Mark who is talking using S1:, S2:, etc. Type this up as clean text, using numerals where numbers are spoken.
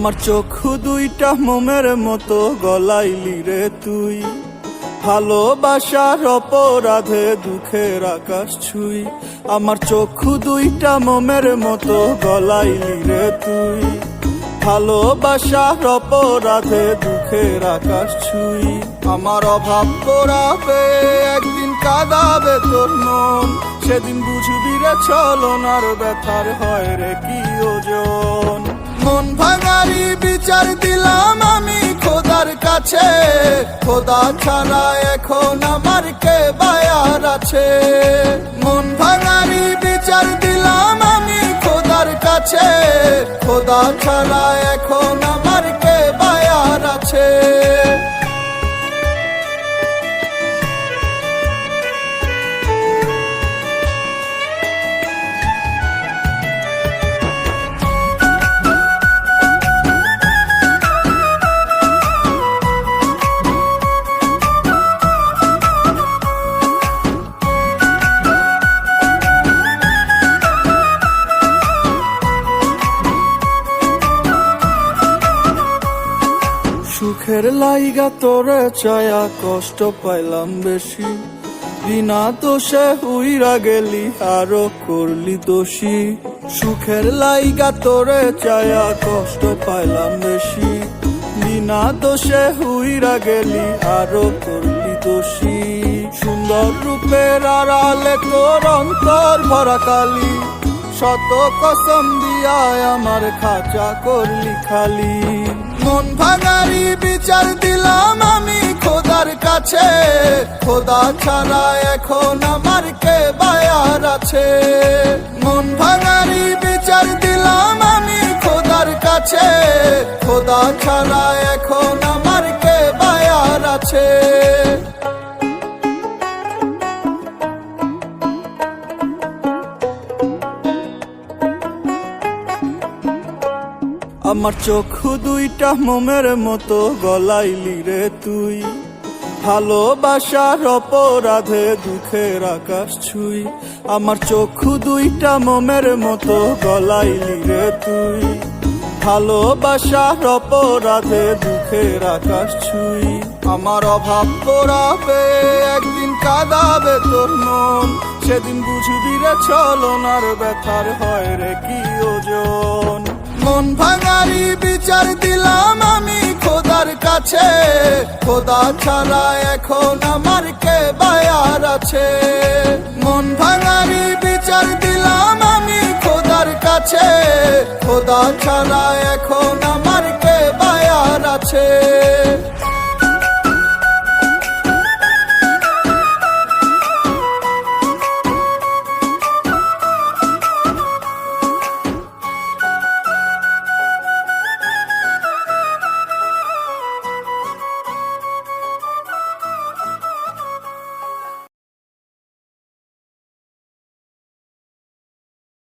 S1: আমার চক্ষু দুইটা মোমের মতো গলাইলি রে তুই, ভালোবাসার অপরাধে দুঃখের আকাশ ছুঁই। আমার চক্ষু দুইটা মোমের মতো গলাইলি রে তুই, ভালোবাসার অপরাধে দুঃখের আকাশ ছুঁই। আমার অভাব পোড়াবে একদিন কাঁদাবে তোর মন, সেদিন বুঝবি রে ছলনার ব্যথার হয় রে কি ওজন। মন ভাঙারি বিচার দিলাম আমি খোদার কাছে, খোদা ছাড়া এখন আমার কে বায়ার আছে। মন ভাঙারি বিচার দিলাম আমি খোদার কাছে, খোদা ছাড়া এখন আমার কে বায়ার আছে। সুখের লাইগা তোরে চায়া কষ্ট পাইলাম বেশি, বিনা দোষে উইরা গেলি আরো করলি দোষী। সুখের লাইগা তোরে চায়া কষ্ট পাইলাম বেশি, বিনা দোষে উইরা গেলি আরো করলি দোষী। সুন্দর রূপের আড়ালে তোর অন্তর ভরা কালি, শত কসম দিয়া আমার খাঁচা করলি খালি। মন ভাঙারি বিচার দিলাম আমি খোদার কাছে, খোদা ছাড়া এখন আমার কে বায়ার আছে। মন ভাঙারি বিচার দিলাম আমি খোদার কাছে, খোদা ছাড়া এখন আমার কে বায়ার আছে। আমার চক্ষু দুইটা মোমের মতো গলাইলি রে তুই, ভালোবাসার অপরাধে দুঃখের আকাশ ছুঁই। আমার চক্ষু দুইটা মোমের মতো গলাইলি রে তুই, ভালোবাসার অপরাধে দুঃখের আকাশ ছুঁই। আমার অভাব পোড়াবে একদিন কাঁদাবে তোর মন, সেদিন বুঝবি রে ছলনার ব্যথার হয় রে কি ওজন। মন ভাঙারি বিচার দিলাম আমি খোদার কাছে, খোদা ছাড়া এখন আমার কে বায়ার আছে। মন ভাঙারি বিচার দিলাম আমি খোদার কাছে, খোদা ছাড়া এখন আমার কে বায়ার আছে।